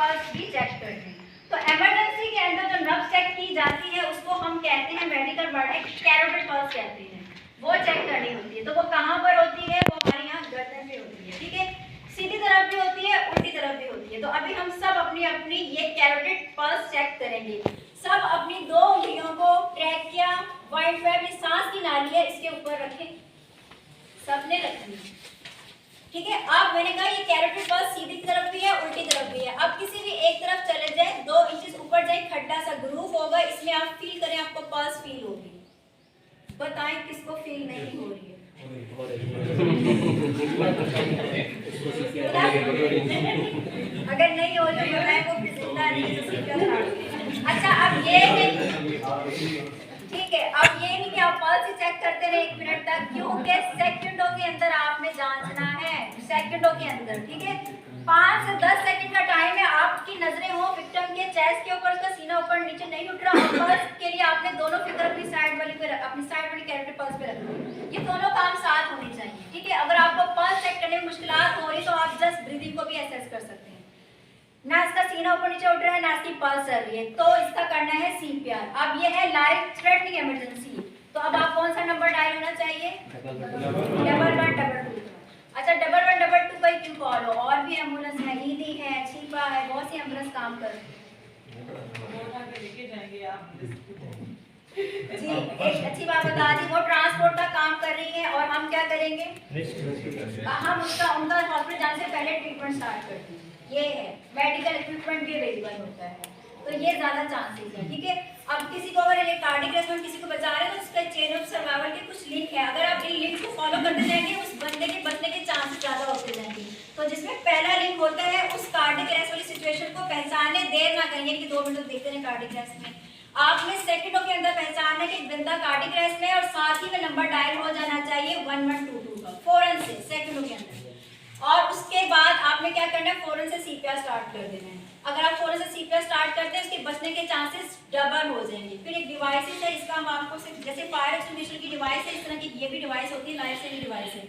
Pulse भी check कर दें। तो इमरजेंसी के अंदर जो नब्ज चेक की जाती है उसको हम कहते हैं, मेडिकल वर्ड है कैरोटिड पल्स कहते हैं, वो चेक करनी होती है। तो वो कहाँ पर होती है? वो हमारे यहाँ गर्दन पे होती है, ठीक है। सीधी तरफ भी होती है, उल्टी तरफ भी होती है। तो अभी हम सब अपनी अपनी ये कैरोटिड पल्स चेक करेंगे। सब अपनी 2 उंगलियों को ट्रैकिया, वाइट वेब, सांस की नाली है, इसके ऊपर रखें, सबने रखनी है, ठीक है। अब मैंने कहा ये कैरोटिड पल्स सीधी तरफ भी है, उल्टी तरफ भी है। अब किसी भी एक तरफ चले जाए, 2 इंच ऊपर जाए, खड्डा सा ग्रूव होगा, इसमें आप फील करें, आपको पल्स फील होगी। बताएं किसको फील नहीं हो रही है? अगर नहीं हो तो बताएं वो जिंदा नहीं है। अच्छा, अब ये नहीं, ठीक है, अब ये नहीं कि आप पल्स ही चेक करते रहे 1 मिनट तक, क्योंकि सेकंडों के अंदर आपने जांचना है, सेकंडों के अंदर, ठीक है। 5 से 10 सेकंड का टाइम है। आपकी नजरें हो विक्टिम के चेस्ट के ऊपर, उसका सीना ऊपर नीचे नहीं उठ रहा, और पल्स के लिए आपने दोनों फिंगर अपनी साइड वाली पे अपनी साइड वाली कैरोटिड पल्स पे रखनी है। ये दोनों काम साथ होने चाहिए, ठीक है। अगर आपको पल्स चेक करने में मुश्किलात हो रही तो आप जस्ट ब्रीदिंग को भी एसेस कर सकते हैं। ना इसका सीना ऊपर नीचे उठ रहा है, ना इसकी पल्स चल रही है, तो इसका करना है सीपीआर। अब ये है लाइफ थ्रेटनिंग इमरजेंसी, तो अब आप कौन सा नंबर डायल होना चाहिए? 1122। अच्छा, 1122 का ही क्यों कॉल हो? और भी एम्बुलेंस है, ईदी है, छिपा है, बहुत सी एम्बुलेंस काम कर जी। एक अच्छी बात बता दी, वो ट्रांसपोर्ट का काम कर रही है और हम क्या करेंगे? हम उनका हॉस्पिटल जाने से पहले ट्रीटमेंट स्टार्ट करते हैं। ये है, मेडिकल इक्विपमेंट भी अवेलेबल होता है, तो ये ज्यादा चांसेस है, ठीक है। अब किसी को अगर ये कार्डिक अरेस्ट में किसी को बचा रहे हैं तो उसका चेन ऑफ सर्वाइवल के कुछ लिंक है, अगर आप इन लिंक को फॉलो करते जाएंगे उस बंदे के बचने के चांसेस ज्यादा होते जाएंगे। तो जिसमें पहला लिंक होता है, उस कार्डिक अरेस्ट वाली सिचुएशन को पहचानने देर ना करिए कि 2 मिनट देखते हैं कार्डिक अरेस्ट में, आपने सेकंडों के अंदर पहचानना कि बंदा कार्डिक अरेस्ट में, और साथ ही में नंबर डायल हो जाना चाहिए 1122 का फौरन से, सेकंडों के अंदर। और उसके बाद आपने क्या करना है? फौरन से सीपीआर स्टार्ट कर देना है। अगर आप फौरन से सीपीआर स्टार्ट करते हैं, उसके बचने के चांसेस डबल हो जाएंगे। फिर एक डिवाइस है, इसका हम आपको जैसे फायर एक्सटिंग्विशर की डिवाइस है, इस तरह की ये भी डिवाइस होती है, लाइफ सेविंग डिवाइस है।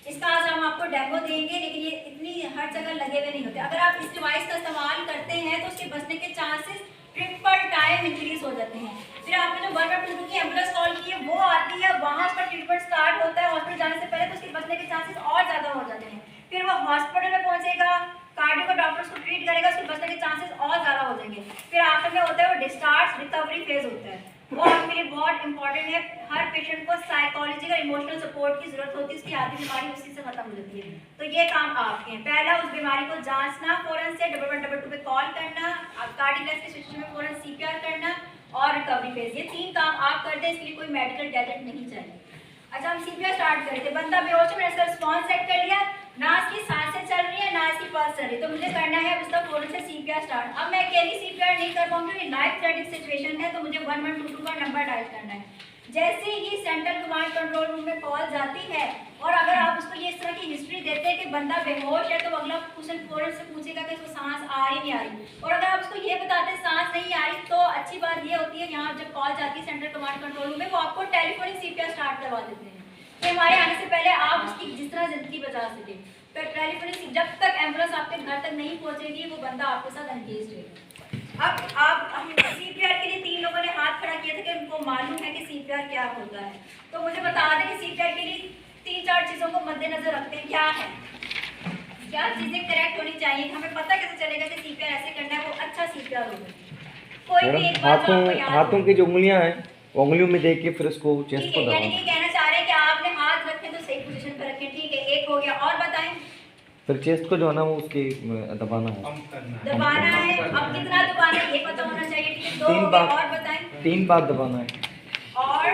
इसका आज हम आपको डेमो देंगे, लेकिन ये इतनी हर जगह लगे हुए नहीं होते। अगर आप इस डिवाइस का इस्तेमाल करते हैं तो उसके बचने के चांसेस ट्रिपल टाइम इंक्रीज हो जाते हैं। फिर आपने जो 1122 की एम्बुलेंस कॉल की है वो आती है, वहां पर ट्रीटमेंट स्टार्ट होता है हॉस्पिटल जाने से पहले, तो उसके बचने के चांसेस और ज्यादा हो जाते हैं। फिर वो हॉस्पिटल में पहुंचेगा, कार्डियो का डॉक्टर उसको ट्रीट करेगा, उसके बचने के चांसेस और ज्यादा हो जाएंगे। फिर आखिर में होता है वो डिस्चार्ज रिकवरी फेज होता है, वो आपके लिए बहुत इंपॉर्टेंट है। हर पेशेंट को साइकोलॉजिकल इमोशनल सपोर्ट की जरूरत होती है, उसकी आधी बीमारी उसी से खत्म हो जाती है। तो ये काम आपके हैं, पहला उस बीमारी को जांचना, फौरन से 1122 पे कॉल करना, कार्डियक अरेस्ट की सिचुएशन में फौरन सीपीआर करना और रिकवरी फेज, ये 3 काम आप करते हैं। इसके लिए कोई मेडिकल गैजेट नहीं चाहिए। अच्छा, हम सीपीआर स्टार्ट करते, बंदा बेहोश है, मैंने इसका रिस्पॉन्स सेट कर लिया, ना इसकी सांसें चल रही है ना इसकी पल्स चल रही है, तो मुझे करना है अब इसका फौरन से सीपीआर स्टार्ट। अब मैं अकेली सीपीआर नहीं कर पाऊंगी, लाइफ थ्रेटनिंग सिचुएशन है, तो मुझे 1122 का नंबर डायल करना है। जैसे ही सेंट्रल कमांड कंट्रोल रूम में कॉल जाती है, और अगर आप उसको ये इस तरह की हिस्ट्री देते हैं कि बंदा बेहोश है, तो अगला क्वेश्चन फौरन से पूछेगा कि उसको सांस आ रही नहीं आ रही, और अगर आप उसको ये बताते हैं सांस नहीं आ रही, तो अच्छी बात ये होती है यहाँ जब कॉल जाती है सेंट्रल कमांड कंट्रोल रूम में, वो आपको टेलीफोनिक सीपीआर स्टार्ट करवा देते हैं कि हमारे आने से पहले आप उसकी जिस तरह जिंदगी बचा सके। तो टेलीफोनिक जब तक एम्बुलेंस आपके घर तक नहीं पहुंचेगी, वो बंदा आपके साथ एंगेज रहेगा। अब आप सीपीआर के लिए 3 लोगों ने हाथ खड़ा किया था कि उनको मालूम है कि सीपीआर क्या होता है, तो मुझे बता दें कि सीपीआर के लिए 3-4 चीजों को मद्देनजर रखते हैं। क्या है, क्या चीजें करेक्ट होनी चाहिए, हमें पता कैसे चलेगा कि सीपीआर ऐसे करना है, वो अच्छा सीपीआर होगा। कोई भी एक बात हाथों की जो उंगलियां हैं, उंगलियों में देख के फिर उसको चेस्ट को दबाना। यानी कि कहना चाह रहे हैं कि आपने हाथ रखे तो सही पोजीशन पर रखें, ठीक है, एक हो गया। और बताएं, फिर चेस्ट को जो है ना वो उसके दबाना है, दबाना है। अब कितना दबाना है ये पता होना चाहिए, ठीक है। 2 बार। और बताएं, 3 बार दबाना है। और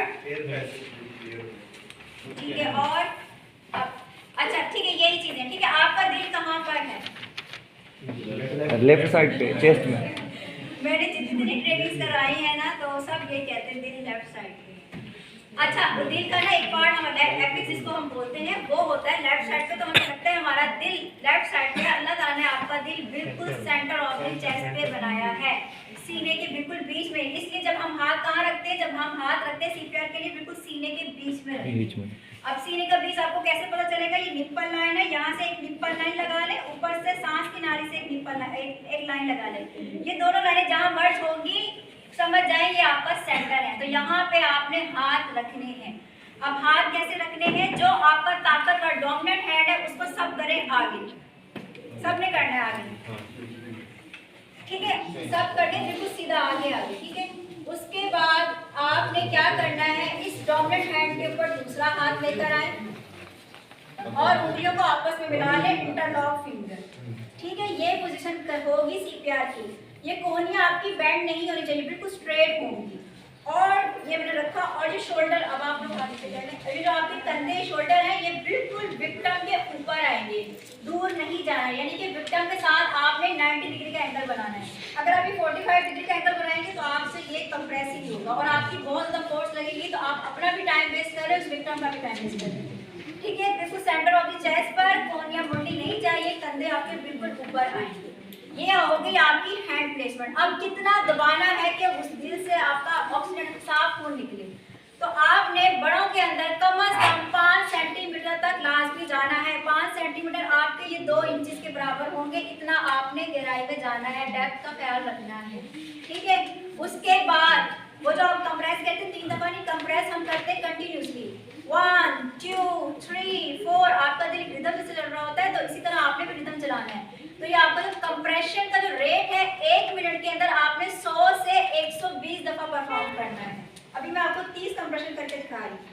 ठीक है, और अच्छा ठीक है, यही चीजें, ठीक है। आपका दिल कहाँ पर है? लेफ्ट साइड पे, चेस्ट में। मैंने जितनी ट्रेनिंग कराई है ना, तो सब ये कहते हैं दिल लेफ्ट साइड पे। अच्छा, दिल का ना एक पार्ट हमारा एपिक्स जिसको हम बोलते हैं वो होता है लेफ्ट साइड पे, तो हमें लगता है हमारा दिल लेफ्ट साइड पे। अल्लाह ताला ने आपका दिल बिल्कुल सेंटर ऑफ द चेस्ट पे बनाया है, सीने के बिल्कुल बीच में। इसलिए जब हम हाथ कहाँ रखते हैं, जब हम हाथ रखते हैं सीपीआर के लिए बिल्कुल सीने के बीच में रखें। बीच में। अब सीने का बीच आपको कैसे पता चलेगा? ये निप्पल लाइन है, यहाँ से एक निप्पल लाइन लगा ले, ऊपर से सांस की नाली से एक निप्पल एक लाइन लगा ले। ये दोनों लाइनें जहाँ मर्ज होगी समझ जाए ये आपका सेंटर है। तो यहाँ पे आपने हाथ रखने हैं। अब हाथ कैसे रखने हैं? जो आपका ताकतवर डोमिनेंट हैंड है उसको सब करें आगे, सबने करना है आगे, ठीक है? सब करके बिल्कुल सीधा आगे आगे, ठीक है? उसके बाद आपने क्या करना है, इस डोमिनेंट हैंड के ऊपर दूसरा हाथ लेकर आए और उंगलियों को आपस में मिला लें, इंटरलॉक फिंगर, ठीक है? ये पोजीशन होगी सीपीआर की। ये कोहनियां आपकी बेंड नहीं होनी चाहिए, बिल्कुल स्ट्रेट होंगी। और ये मैंने रखा, और ये शोल्डर अब आप लोग हाथ से कर लें। ये जो आपके कंधे शोल्डर हैं ये बिल्कुल विक्टिम के ऊपर आएंगे, दूर नहीं जाना है, यानी कि विक्टिम के साथ आपने 90 डिग्री का एंगल बनाना है। अगर आप ये 45 डिग्री का एंगल बनाएंगे तो आपसे ये कंप्रेस ही होगा और आपकी बहुत ज़्यादा फोर्स लगेगी, तो आप अपना भी टाइम वेस्ट कर रहे हो, उस विक्टिम का भी टाइम वेस्ट कर रहे हो, ठीक है? बिल्कुल सेंटर ऑफ द चेस्ट पर, कोहनियां मुड़नी नहीं चाहिए, कंधे आपके बिल्कुल ऊपर आएंगे। ये हो गई आपकी हैंड प्लेसमेंट। अब कितना दबाना है कि उस दिल से आपका ऑक्सीजन साफ खून निकले। तो आपने बड़ों के अंदर कम से कम 5 सेंटीमीटर तक लाजमी जाना है। 5 सेंटीमीटर आपके ये 2 इंचेस के बराबर होंगे, इतना आपने गहराई में जाना है, डेप्थ का ख्याल रखना है, ठीक है? उसके बाद वो जो आप कंप्रेस करते हैं 3 दफा नहीं, कंप्रेस हम करते हैं कंटिन्यूसली, 1 2 3 4। आपका दिल रिदम से चल रहा होता है, तो इसी तरह आपने भी रिदम चलाना है। तो ये आपका जो कंप्रेशन का जो रेट है 1 मिनट के अंदर आपने 100 से 120 दफा परफॉर्म करना है। अभी मैं आपको 30 कंप्रेशन करके दिखा रही हूँ।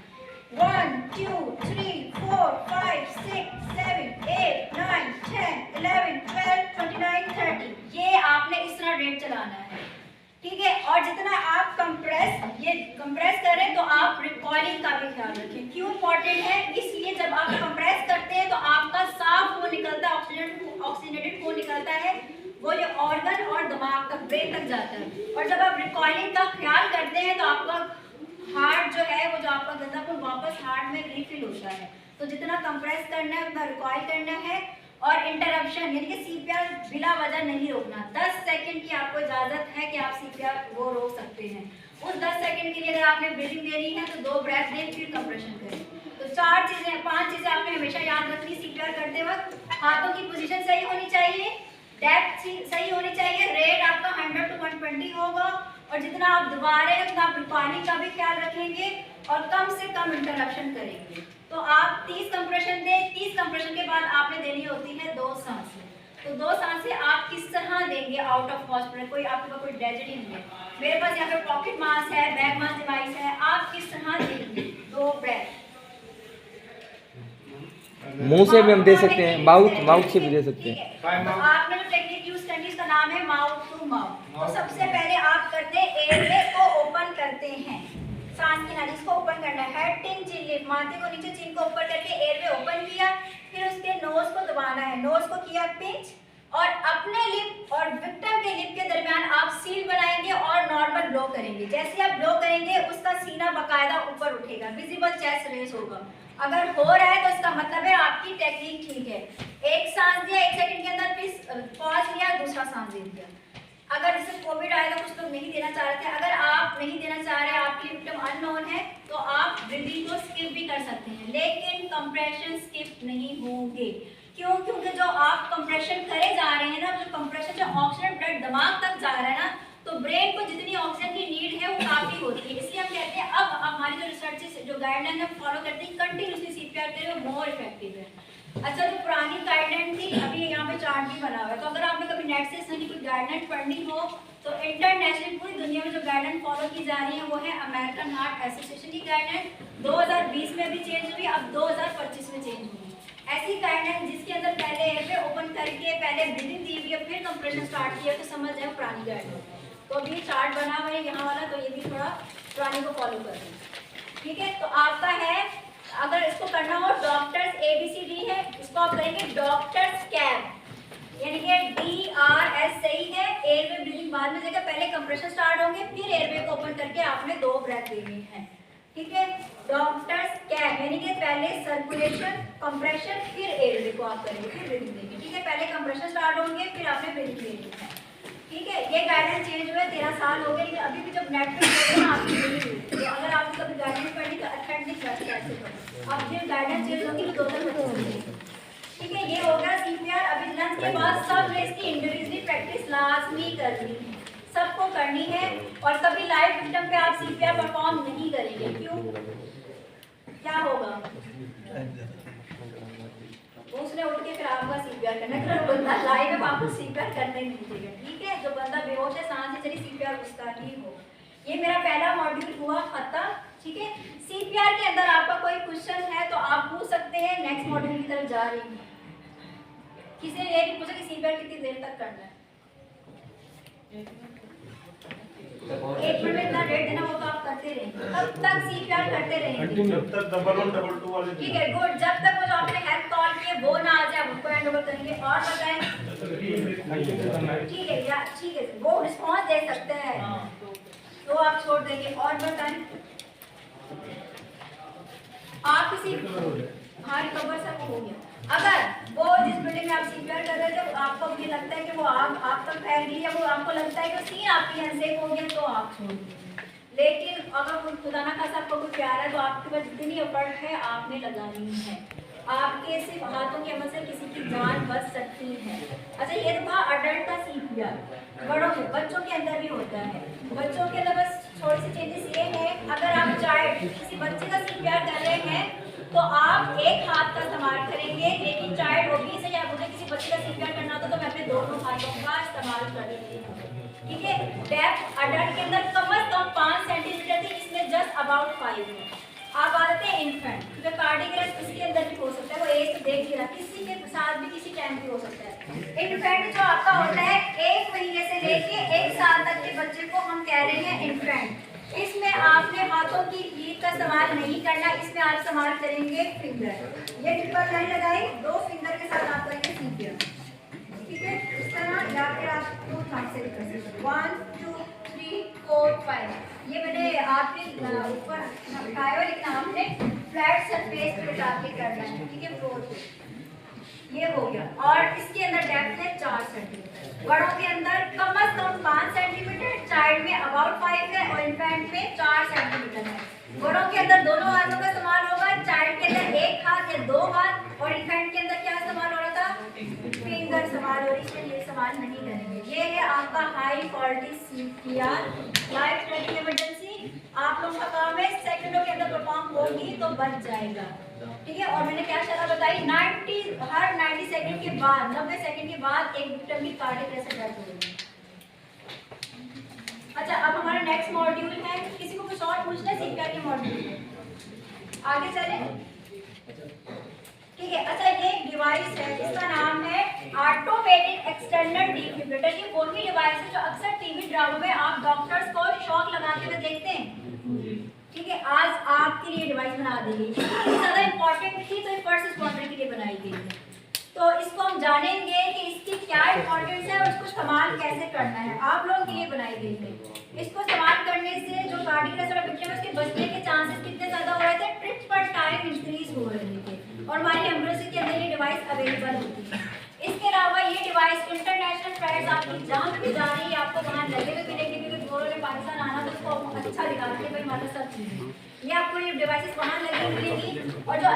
1 2 3 4 5 6 7 8 9 10 11 12 29 30। ये आपने इस तरह रेट चलाना है, ठीक है? और जितना आप कंप्रेस कर रहे हैं तो आप रिकॉइलिंग का भी ख्याल रखें। क्यों इंपॉर्टेंट है? इसलिए जब आप कंप्रेस करते हैं तो आपका साफ खून निकलता है, ऑक्सीजनेटेड खून निकलता है, वो ये ऑर्गन और दिमाग तक, ब्रेन तक जाता है। और जब आप रिकॉइलिंग का ख्याल करते हैं तो आपका हार्ट जो है, वो जो आपका गंदा खून वापस हार्ट में रिफिल होता है। तो जितना कंप्रेस करना है उतना रिकॉइल करना है। और इंटरप्शन यानी कि सीपीआर बिला वजह नहीं रोकना। 10 सेकंड की आपको इजाजत है कि आप सीपीआर वो रोक सकते हैं। उस 10 सेकंड के लिए अगर आपने ब्रीदिंग देनी है तो 2 ब्रेथ दें, फिर कंप्रेशन करें। तो 5 चीजें आपने हमेशा याद रखनी सीपीआर करते वक्त। हाथों की पोजीशन सही होनी चाहिए, डेप्थ सही होनी चाहिए, रेट आपका 100 to 120 होगा, और जितना आप दबा रहे हैं उतना आप पानी का भी ख्याल रखेंगे और कम से कम इंटरप्शन करेंगे। तो आप 30 कंप्रेशन दें। 30 कंप्रेशन के बाद आपने देनी होती है 2 सांसें। तो 2 सांसें आप किस तरह देंगे आउट ऑफ हॉस्पिटल? कोई आपके पास कोई ट्रेजेडी नहीं है, मेरे पास यहाँ पे पॉकेट मास्क है, बैग मास्क डिवाइस है, आप किस तरह देंगे? 2 ब्रेथ मुंह से भी हम दे सकते हैं, माउथ से भी दे सकते हैं। तो आपने जो टेक्निक यूज करनी है इसका नाम है माउथ टू माउथ। तो सबसे पहले आप करते हैं एयरवे को ओपन करते हैं, सांस की नाली को ओपन करना है, हेड टिन चिन लिप, माथे को नीचे चिन को ऊपर करके एयरवे ओपन किया, फिर उसके नोज को दबाना है, नोज को किया पिंच, और अपने लिप और विक्टिम के लिप के दरमियान आप सील बनाएंगे और नॉर्मल ब्लो करेंगे। जैसे आप ब्लो करेंगे उसका सीना बाकायदा ऊपर उठेगा, विजिबल चेस्ट रेस होगा। अगर हो रहा है तो इसका मतलब है आपकी टेक्निक ठीक है। एक सांस दिया 1 सेकंड के अंदर, फिर पॉज लिया, दूसरा सांस दे दिया। अगर जैसे कोविड आया तो कुछ लोग नहीं देना चाह रहे थे, अगर आप नहीं देना चाह रहे, आपकी विक्टिम अननोन है, तो आप ब्रीदिंग को स्किप भी कर सकते हैं, लेकिन कंप्रेशन स्किप नहीं होंगे। क्यों? क्योंकि जो आप कंप्रेशन करे जा रहे हैं ना, जो कंप्रेशन जो ऑक्सीजन ब्लड दिमाग तक जा रहा है ना, तो ब्रेन को जितनी ऑक्सीजन की नीड है वो काफ़ी होती है। इसलिए हम कहते हैं अब हमारी जो रिसर्च जो गाइडलाइन हम फॉलो करते हैं, कंटिन्यूसली सीपीआर करें, वो मोर इफेक्टिव है। अच्छा, जो पुरानी गाइडलाइन थी, अभी यहाँ पे चार्ट भी बना हुआ है, तो अगर आपने कभी नेट से इसकी कोई गाइडलाइन पढ़नी हो तो इंटरनेशनल पूरी दुनिया में जो गाइडलाइन फॉलो की जा रही है वो है अमेरिकन हार्ट एसोसिएशन की गाइडलाइन। 2020 में भी चेंज हुई, अब 2025 में चेंज हुई। ऐसी गाइडलाइन जिसके अंदर पहले एयरवे ओपन करके पहले ब्रीदिंग दी हुई है, फिर कंप्रेशन स्टार्ट किया, तो समझ जाए पुरानी गाइडलाइन। तो अभी चार्ट बना हुआ है यहाँ वाला, तो ये भी थोड़ा पुरानी को फॉलो कर रहे हैं, ठीक है? तो आपका है, अगर इसको करना हो डॉक्टर्स ABCD है, इसको आप करेंगे डॉक्टर्स कैब, यानी कि DRS सही है। एयरवे ब्रीदिंग बाद में देगा, पहले कंप्रेशन स्टार्ट होंगे, फिर एयरवे को ओपन करके आपने 2 ब्रेथ लेनी है, ठीक है? डॉक्टर्स कैब यानी कि पहले सर्कुलेशन, कंप्रेशन, फिर एयरवे को आप करेंगे, फिर ब्रीदिंग देंगे, ठीक है? पहले कंप्रेशन स्टार्ट होंगे, फिर आपने ब्रीदिंग लेनी है। ठीक है, ये गाइडेंस चेंज हुए 13 साल हो गए, लेकिन अभी भी जब नेट पे देखो ना आपकी नहीं हुई। तो अगर आपको कभी गाइडेंस पढ़नी तो अथेंटिक कैसे पढ़ो, अब ये गाइडेंस चेंज होगी तो 2-3 ठीक है। ये हो गया सीपीआर। अभी लंच के बाद सब ने इसकी इंडिविजुअली प्रैक्टिस लाजमी करनी है, सबको करनी है। और कभी लाइव विक्टिम पे आप सीपीआर परफॉर्म नहीं करेंगे, क्यों, क्या होगा, उसने उठ के फिर आपका सीपीआर करना है, बंदा लाइव में आपको सीपीआर करने नहीं देगा, ठीक है। जो बंदा बेहोश है, सांस से चली, सीपीआर उसका ही हो। ये मेरा पहला मॉड्यूल हुआ खत्म, ठीक है। सीपीआर के अंदर आपका कोई क्वेश्चन है तो आप पूछ सकते हैं। नेक्स्ट मॉड्यूल की तरफ जा रही हूँ। किसी ने ये नहीं पूछा कि सीपीआर कितनी देर तक करना है, 1 मिनट में इतना रेट देना, वो तो आप करते रहेंगे, तब तक सीपीआर करते रहेंगे, जब तक 1112 वाले ठीक है। गुड, जब तक वो जो आपने हेल्प कॉल किए वो ना आ जाए, उसको हैंड ओवर करेंगे। और बताएं, ठीक है या ठीक है, वो रिस्पॉन्स दे सकते हैं तो आप छोड़ देंगे। और बताएं, आप किसी हाँ रिकवर सब हो गया। अगर वो जिस बिल्डिंग में आप सीपीआर कर रहे थे आपको ये लगता है कि वो आप तक फैल गई है, वो आपको लगता है कि सीन आपकी अनसेफ हो गया, तो आप छोड़ दीजिए। लेकिन अगर खुदा ना खासा आपको कोई प्यार है तो आपके पास जितनी एफर्ट है आपने लगानी है। आपके सिर्फ हाथों की अमल से किसी की जान बच सकती है। अच्छा, ये तो था अडल्ट का सीपीआर। बड़ों के, बच्चों के अंदर भी होता है। बच्चों के अंदर बस थोड़ी सी चेंजेस ये है, अगर आप चाइल्ड किसी बच्चे का सीपीआर कर रहे हैं तो आप एक हाथ का इस्तेमाल करेंगे, लेकिन चाइल्ड ओबीस है या मुझे किसी बच्चे का सीपीआर करना होता तो मैं अपने दोनों हाथों का इस्तेमाल करेंगे, ठीक है। डेप्थ अडल्ट के अंदर कम से कम 5 सेंटीमीटर थी, इसमें जस्ट अबाउट 5 है। आप आते हैं इन्फेंट, क्योंकि कार्डियक अरेस्ट इसके अंदर भी हो सकता है, वो एज तो देख लिया, किसी के साथ भी किसी टाइम भी हो सकता है। इन्फेंट जो आपका होता है 1 महीने से लेके 1 साल तक के बच्चे को हम कह रहे हैं इन्फेंट। इसमें आपने हाथों की लीड का इस्तेमाल नहीं करना, इसमें आप इस्तेमाल करेंगे फिंगर। ये ट्रिपल लाइन लगाई, 2 फिंगर के साथ आप करेंगे सीपीआर, ठीक है। इस तरह या फिर आप 2 हाथ से भी कर सकते हैं, 1 2 3 4 5। ये मैंने आपके ऊपर उठाया हुआ, लेकिन आपने फ्लैट सरफेस पे उठा के करना है, ठीक है, फ्लोर पे। ये हो गया। और इसके अंदर डेप्थ है 4 सेंटीमीटर। बड़ों के अंदर कम से कम 5 सेंटीमीटर, चाइल्ड में अबाउट 5 है और इन्फेंट में 4 सेंटीमीटर है। बड़ों के अंदर दोनों हाथों का इस्तेमाल होगा, चाइल्ड के अंदर 1 हाथ या 2 हाथ, और इन्फेंट के अंदर क्या इस्तेमाल हो रहा था, फिंगर इस्तेमाल हो रही, इसलिए इस्तेमाल नहीं करेंगे। ये है आपका high quality CPR, life threatening emergency. आप लोगों का काम है सेकंडों के अंदर परफॉर्म होगी तो बच जाएगा, ठीक है। और मैंने क्या शर्त बताई, हर 90 सेकंड के बाद, 90 सेकंड के बाद एक विक्टिम की कार्डियक अरेस्ट डेथ होगी। अच्छा, अब हमारा नेक्स्ट मॉड्यूल है, किसी को कुछ और पूछना है सीपीआर के मॉड्यूल में, आगे चले, ठीक है। अच्छा, ये एक डिवाइस है, इसका नाम है ऑटोमेटेड एक्सटर्नल डिफिब्रिलेटर। ये वो भी डिवाइस है जो अक्सर टीवी ड्रामों में आप डॉक्टर्स को शॉक लगाते हुए देखते हैं, ठीक है। आज आपके लिए डिवाइस बना दी गई, ज़्यादा इंपॉर्टेंट थी तो फर्स्ट रिस्पॉन्डर के लिए बनाई गई है। तो इसको हम जानेंगे कि इसकी क्या इंपॉर्टेंस है और इसको इस्तेमाल कैसे करना है, आप लोगों के लिए बनाई गई है। इसको इस्तेमाल करने से जो कार्डियक अरेस्ट वाला विक्टिम है उसके बचने के चांसेस कितने ज़्यादा हो रहे थे, ट्रिप्स पर टाइम इंक्रीज हो रहे थे, और हमारी एम्बुलेंस के अंदर ये डिवाइस अवेलेबल होती है। इसके अलावा ये डिवाइस इंटरनेशनल फ्लाइट्स आपकी जहाँ पे भी जा रही है आपको वहाँ लगे हुए मिलेंगे, क्योंकि गोरों ने पाकिस्तान आना तो उसको अच्छा दिखा के भाई हमारा सब चीज़ है, ये आपको ये डिवाइसेस वहाँ लगी मिलेगी। और जो